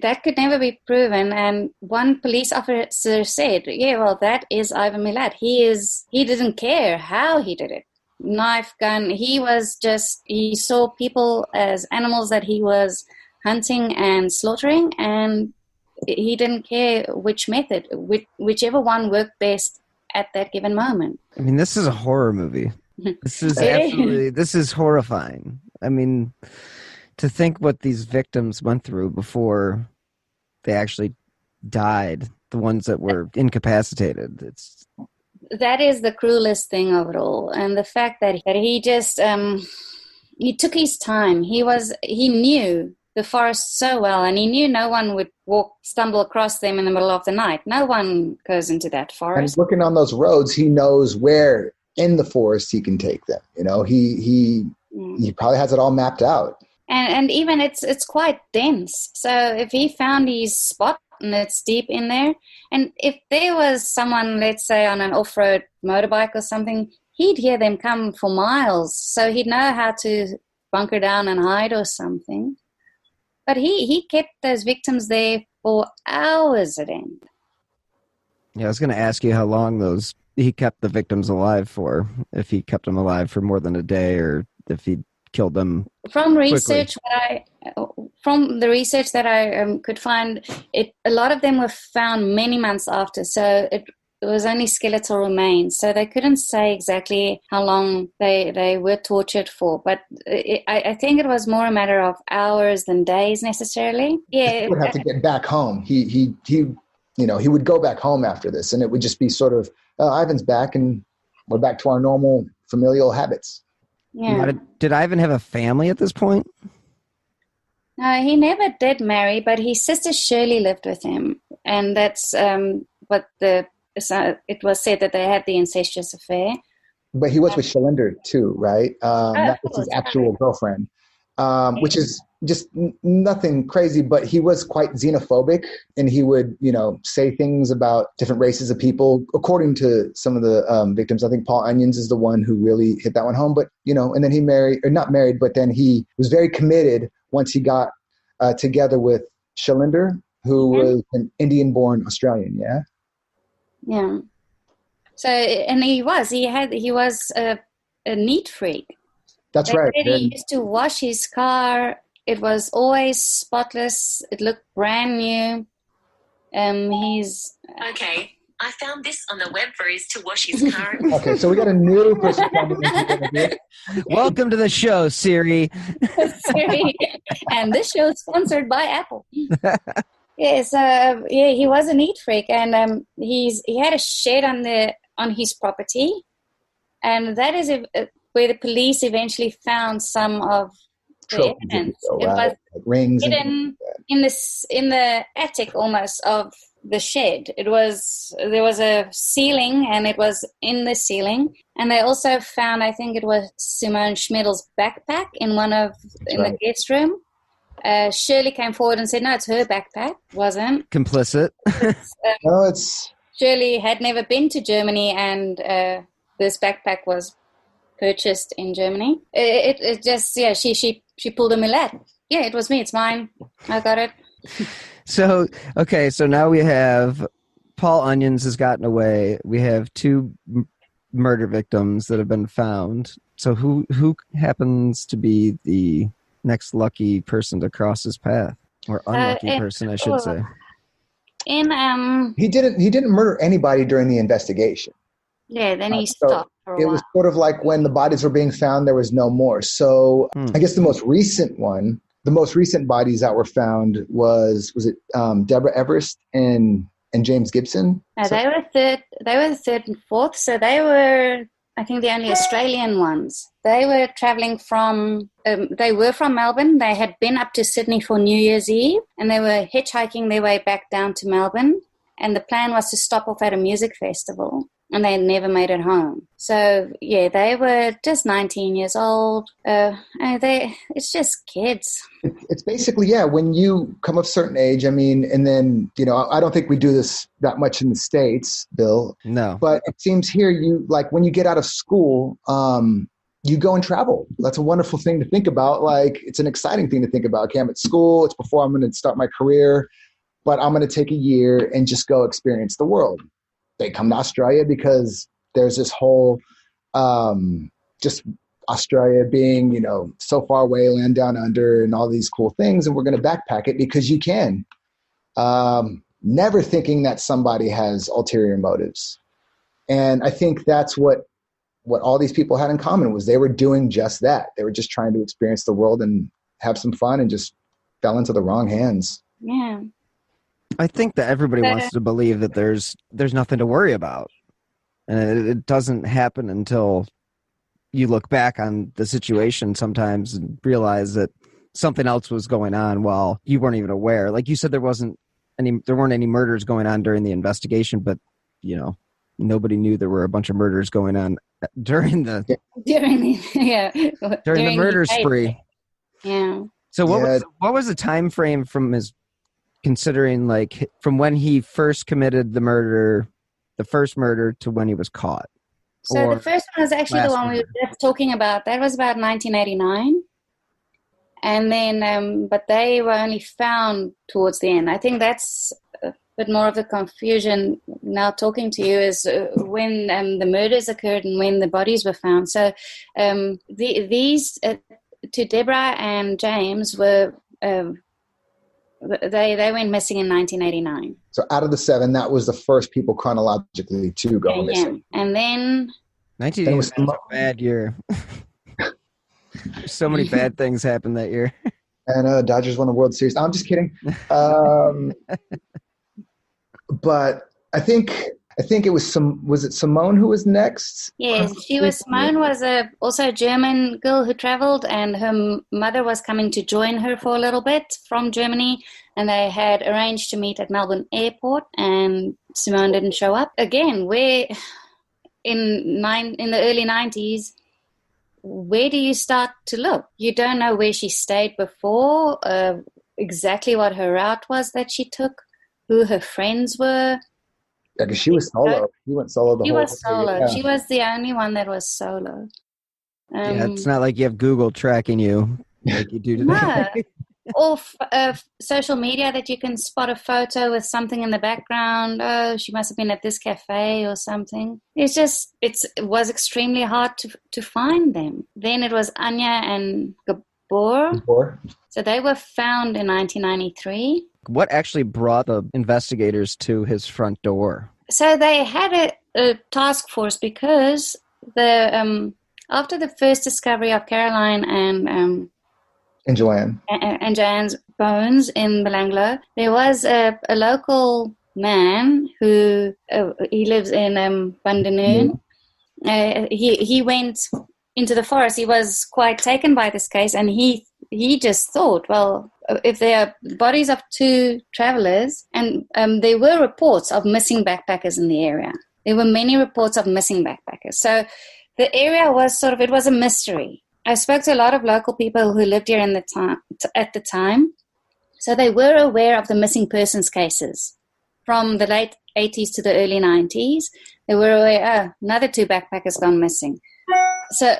that could never be proven. And one police officer said, that is Ivan Milat. He didn't care how he did it. Knife, gun, he saw people as animals that he was hunting and slaughtering, and he didn't care which method, whichever one worked best at that given moment. I mean, this is a horror movie. This is horrifying. I mean, to think what these victims went through before they actually died, the ones that were incapacitated. That is the cruelest thing of it all. And the fact that he just, he took his time. He knew the forest so well, and he knew no one would stumble across them in the middle of the night. No one goes into that forest. And looking on those roads, he knows where in the forest he can take them. He probably has it all mapped out. And even it's quite dense. So if he found his spot and it's deep in there, and if there was someone, let's say, on an off-road motorbike or something, he'd hear them come for miles. So he'd know how to bunker down and hide or something. But he kept those victims there for hours at end. Yeah, I was going to ask you how long he kept the victims alive for, if he kept them alive for more than a day, or if he killed them From quickly. research, from the research that I could find, a lot of them were found many months after, so it was only skeletal remains, so they couldn't say exactly how long they were tortured for. But I think it was more a matter of hours than days necessarily. Yeah, he would have to get back home. He would go back home after this, and it would just be sort of, Ivan's back, and we're back to our normal familial habits. Yeah. Did Ivan have a family at this point? No, he never did marry, but his sister Shirley lived with him, and that's what it was said that they had the incestuous affair. But he was with Shalinder too, right? That was his actual girlfriend, which is just nothing crazy, but he was quite xenophobic, and he would, say things about different races of people. According to some of the victims, I think Paul Onions is the one who really hit that one home. But, and then he not married, but then he was very committed once he got together with Shalinder, who was an Indian-born Australian, yeah? Yeah. So, and he was a neat freak. That's right. He used to wash his car. It was always spotless. It looked brand new. Okay, I found this on the web for his to wash his car. Okay, so we got a new person coming in. Welcome to the show, Siri. Siri. And this show is sponsored by Apple. Yes, he was a neat freak, and he had a shed on his property, and that is where the police eventually found some of the evidence. It was like rings hidden in the attic almost of the shed. There was a ceiling, and it was in the ceiling, and they also found, I think it was Simone Schmidl's backpack in the guest room. Shirley came forward and said, no, it's her backpack. Wasn't. Complicit. No, it's... Shirley had never been to Germany, and this backpack was purchased in Germany. It just, she pulled a Milat. Yeah, it was me. It's mine. I got it. So now we have Paul Onions has gotten away. We have two murder victims that have been found. So who happens to be the next lucky person to cross his path, or unlucky person, I should say? He didn't murder anybody during the investigation. Yeah, then he So stopped for a it while. was sort of like when the bodies were being found, there was no more. So I guess the most recent bodies that were found was it Deborah Everest and James Gibson? No, they were the third and fourth, so they were, I think, the only Australian ones. They were traveling from Melbourne. They had been up to Sydney for New Year's Eve, and they were hitchhiking their way back down to Melbourne. And the plan was to stop off at a music festival, and they never made it home. So, yeah, they were just 19 years old. It's just kids. It's basically, yeah, when you come of a certain age, I mean, and then, you know, I don't think we do this that much in the States, Bill. No. But it seems here, when you get out of school, you go and travel. That's a wonderful thing to think about. Like, it's an exciting thing to think about. Okay, I'm at school. It's before I'm going to start my career, but I'm going to take a year and just go experience the world. They come to Australia because there's this whole, just Australia being, you know, so far away, land down under, and all these cool things. And we're going to backpack it because you can. Never thinking that somebody has ulterior motives. And I think that's what all these people had in common was they were doing just that. They were just trying to experience the world and have some fun, and just fell into the wrong hands. Yeah. I think that everybody wants to believe that there's nothing to worry about. And it doesn't happen until you look back on the situation sometimes and realize that something else was going on while you weren't even aware. Like you said, there weren't any murders going on during the investigation, but, you know, nobody knew there were a bunch of murders going on during the murder spree. Yeah. So what was the time frame from his, considering like from when he first committed the first murder to when he was caught? So the first one was actually the one we were just talking about. That was about 1989. And then, but they were only found towards the end. I think that's a bit more of the confusion now talking to you is when the murders occurred and when the bodies were found. So these to Deborah and James were, they went missing in 1989. So out of the 7, that was the first people chronologically to go missing. And then 1989 was a bad year. So many bad things happened that year. And Dodgers won the World Series. I'm just kidding. But I think it was it Simone who was next? Yes, Simone was also a German girl who traveled, and her mother was coming to join her for a little bit from Germany, and they had arranged to meet at Melbourne Airport, and Simone didn't show up. Again, where in the early 90s, where do you start to look? You don't know where she stayed before, exactly what her route was that she took, who her friends were. Yeah, because she was solo. She went solo the whole time. She was solo. Yeah. She was the only one that was solo. Yeah, it's not like you have Google tracking you like you do today. No. Or social media that you can spot a photo with something in the background. Oh, she must have been at this cafe or something. It was extremely hard to find them. Then it was Anya and Gabor. So they were found in 1993. What actually brought the investigators to his front door? So they had a task force because after the first discovery of Caroline and Joanne. And Joanne's bones in Belanglo, there was a local man who he lives in Bundanoon. He went into the forest. He was quite taken by this case, and he just thought, well, if there are bodies of 2 travelers, and there were reports of missing backpackers in the area. There were many reports of missing backpackers. So the area was it was a mystery. I spoke to a lot of local people who lived here at the time. So they were aware of the missing persons cases from the late 80s to the early 90s. They were aware, another 2 backpackers gone missing. So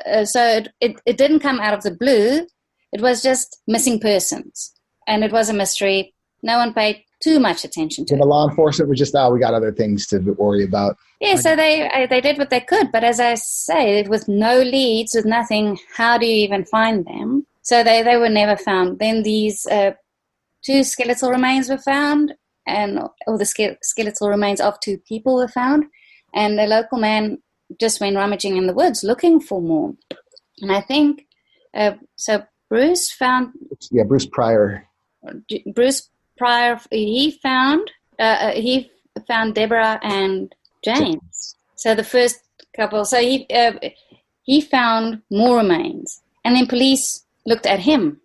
it didn't come out of the blue. It was just missing persons. And it was a mystery. No one paid too much attention to it. The law enforcement was just, we got other things to worry about. Yeah, so they did what they could. But as I say, with no leads, with nothing, how do you even find them? So they were never found. Then these 2 skeletal remains were found, or the skeletal remains of 2 people were found. And a local man just went rummaging in the woods looking for more. And I think, so Bruce found... Yeah, Bruce Pryor. Bruce Pryor, he found Deborah and James. So the first couple, so he found more remains. And then police looked at him.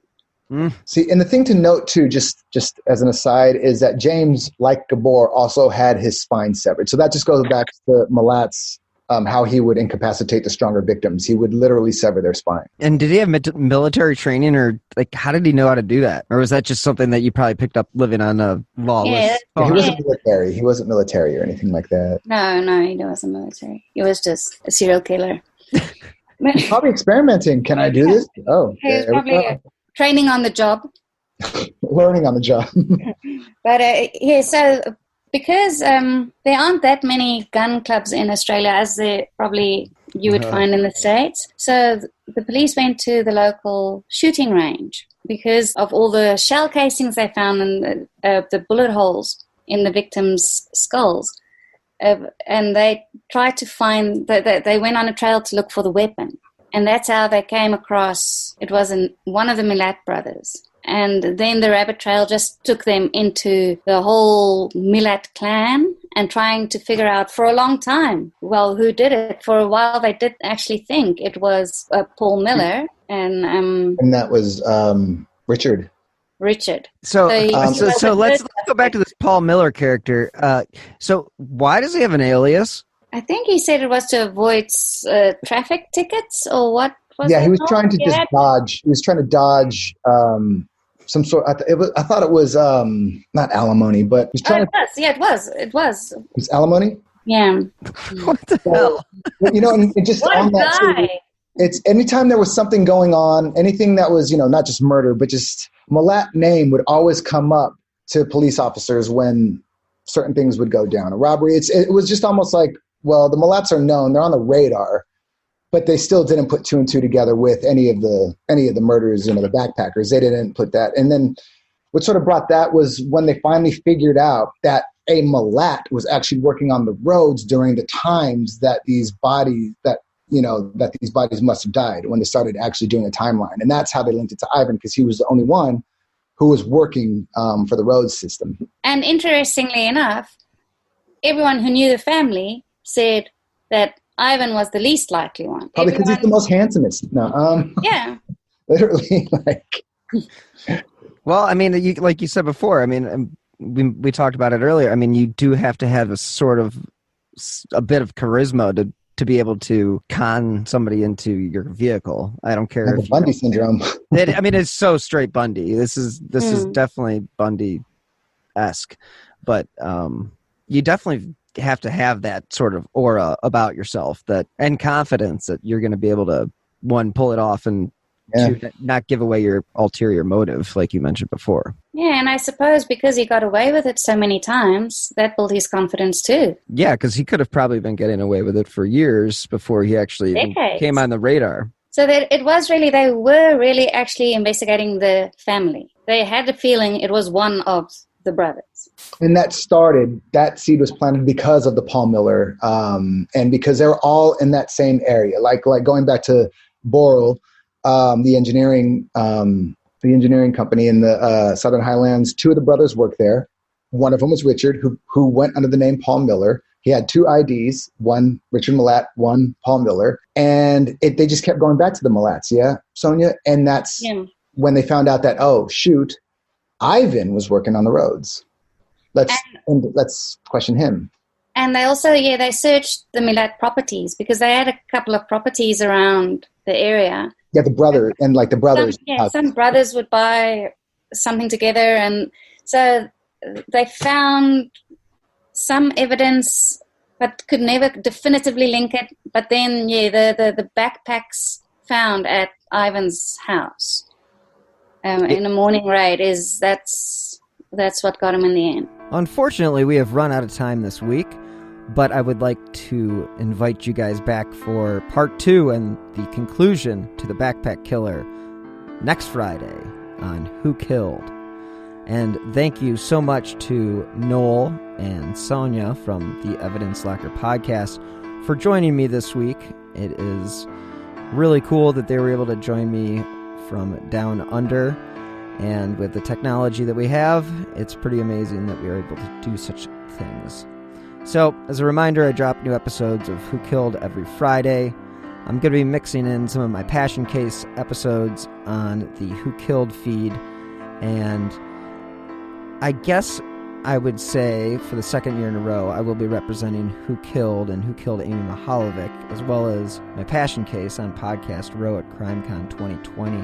See, and the thing to note too, just as an aside, is that James, like Gabor, also had his spine severed. So that just goes back to Milat's, how he would incapacitate the stronger victims. He would literally sever their spine. And did he have military training, or like how did he know how to do that? Or was that just something that you probably picked up living on a lawless farm? He wasn't military. He wasn't military or anything like that. No, he wasn't military. He was just a serial killer. He's probably experimenting. Can I do this? Oh, he was probably training on the job. Learning on the job. But so because there aren't that many gun clubs in Australia as there probably you would find in the States. So the police went to the local shooting range because of all the shell casings they found and the bullet holes in the victims' skulls. And they tried to find, they went on a trail to look for the weapon. And that's how they came across, it was one of the Milat brothers. And then the rabbit trail just took them into the whole Milat clan and trying to figure out for a long time, well, who did it? For a while, they did actually think it was Paul Miller. And that was Richard. So let's go back to this Paul Miller character. So why does he have an alias? I think he said it was to avoid traffic tickets, or what was it? Yeah, he was trying to just dodge. He was trying to dodge some sort. I thought it was not alimony, but he's trying. It was. It was. It's alimony. Yeah. What the hell? You know, and just what on a that. guy. Too, it's anytime there was something going on, anything that was, not just murder, but just Milat name would always come up to police officers when certain things would go down. A robbery. It was just almost like, well, the Milats are known; they're on the radar, but they still didn't put two and two together with any of the murders. The backpackers, they didn't put that. And then what sort of brought that was when they finally figured out that a Milat was actually working on the roads during the times that these bodies must have died, when they started actually doing a timeline. And that's how they linked it to Ivan, because he was the only one who was working for the roads system. And interestingly enough, everyone who knew the family said that Ivan was the least likely one. Probably because he's the most handsomest. No, yeah. Literally, Well, I mean, like you said before, I mean, we talked about it earlier. I mean, you do have to have a bit of charisma to be able to con somebody into your vehicle. I don't care if Bundy syndrome. It's so straight Bundy. This is definitely Bundy-esque, but you definitely have to have that sort of aura about yourself and confidence that you're going to be able to, one, pull it off, and two, not give away your ulterior motive, like you mentioned before. Yeah, and I suppose because he got away with it so many times, that built his confidence too. Yeah, because he could have probably been getting away with it for years before he actually came on the radar. So that they were really actually investigating the family. They had the feeling it was one of the brothers. And that seed was planted because of the Paul Miller, and because they were all in that same area. Like going back to Boral, the engineering company in the Southern Highlands, two of the brothers worked there. One of them was Richard, who went under the name Paul Miller. He had two IDs, one Richard Milat, one Paul Miller. And they just kept going back to the Milats, yeah, Sonia? And that's when they found out that, oh, shoot, Ivan was working on the roads. Let's question him. And they also, they searched the Milat properties because they had a couple of properties around the area. Yeah, the brothers. Some brothers would buy something together. And so they found some evidence but could never definitively link it. But then, the backpacks found at Ivan's house in a morning raid that's what got him in the end. Unfortunately, we have run out of time this week, but I would like to invite you guys back for part 2 and the conclusion to the backpack killer next Friday on Who Killed. And thank you so much to Noel and Sonia from the Evidence Locker podcast for joining me this week. It is really cool that they were able to join me from down under. And with the technology that we have, it's pretty amazing that we are able to do such things. So, as a reminder, I drop new episodes of Who Killed every Friday. I'm going to be mixing in some of my Passion Case episodes on the Who Killed feed. And I guess I would say for the second year in a row, I will be representing Who Killed and Who Killed Amy Mahalovic, as well as my Passion Case on Podcast Row at CrimeCon 2020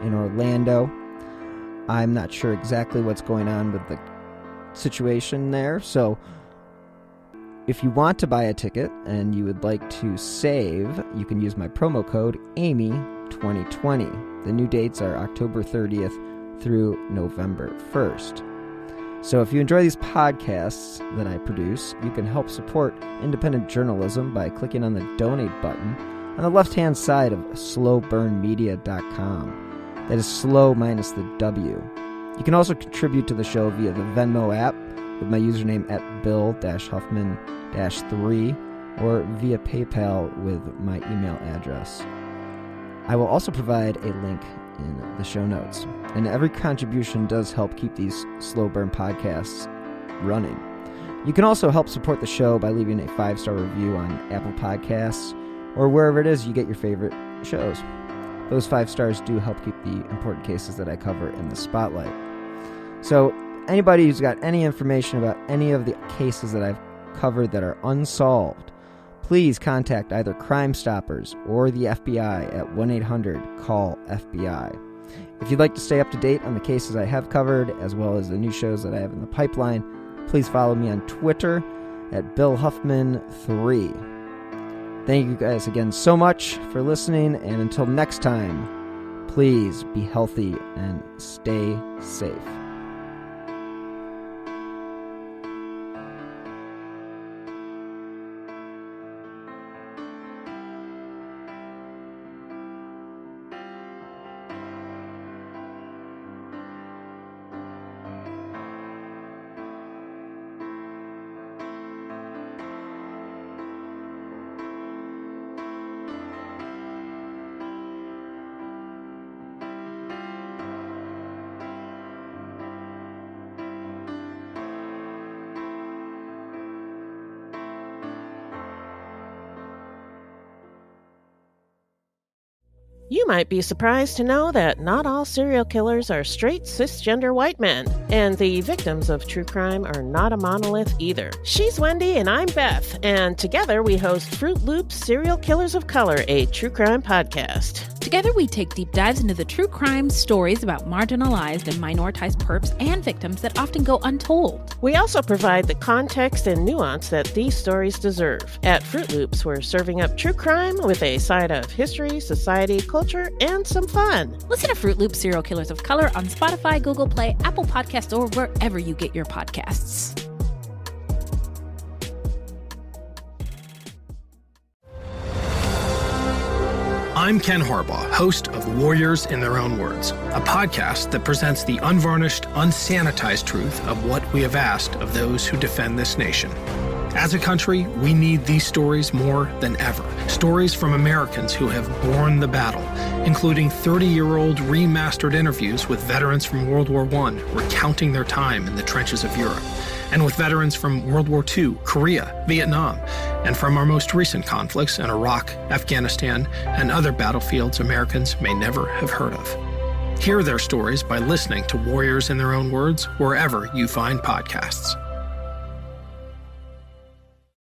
in Orlando. I'm not sure exactly what's going on with the situation there, so if you want to buy a ticket and you would like to save, you can use my promo code AMY2020. The new dates are October 30th through November 1st. So if you enjoy these podcasts that I produce, you can help support independent journalism by clicking on the donate button on the left-hand side of slowburnmedia.com. That is slow minus the W. You can also contribute to the show via the Venmo app with my username at Bill-Huffman-3 or via PayPal with my email address. I will also provide a link in the show notes. And every contribution does help keep these slow burn podcasts running. You can also help support the show by leaving a 5-star review on Apple Podcasts or wherever it is you get your favorite shows. Those 5 stars do help keep the important cases that I cover in the spotlight. So anybody who's got any information about any of the cases that I've covered that are unsolved, please contact either Crime Stoppers or the FBI at 1-800-CALL-FBI. If you'd like to stay up to date on the cases I have covered, as well as the new shows that I have in the pipeline, please follow me on Twitter at BillHuffman3. Thank you guys again so much for listening, and until next time, please be healthy and stay safe. You might be surprised to know that not all serial killers are straight cisgender white men, and the victims of true crime are not a monolith either. She's Wendy and I'm Beth, and together we host Fruit Loops Serial Killers of Color, a true crime podcast. Together we take deep dives into the true crime stories about marginalized and minoritized perps and victims that often go untold. We also provide the context and nuance that these stories deserve. At Fruit Loops, we're serving up true crime with a side of history, society, culture, and some fun. Listen to Fruit Loops Serial Killers of Color on Spotify, Google Play, Apple Podcasts, or wherever you get your podcasts. I'm Ken Harbaugh, host of Warriors in Their Own Words, a podcast that presents the unvarnished, unsanitized truth of what we have asked of those who defend this nation. As a country, we need these stories more than ever. Stories from Americans who have borne the battle, including 30-year-old remastered interviews with veterans from World War I recounting their time in the trenches of Europe, and with veterans from World War II, Korea, Vietnam, and from our most recent conflicts in Iraq, Afghanistan, and other battlefields Americans may never have heard of. Hear their stories by listening to Warriors in Their Own Words wherever you find podcasts.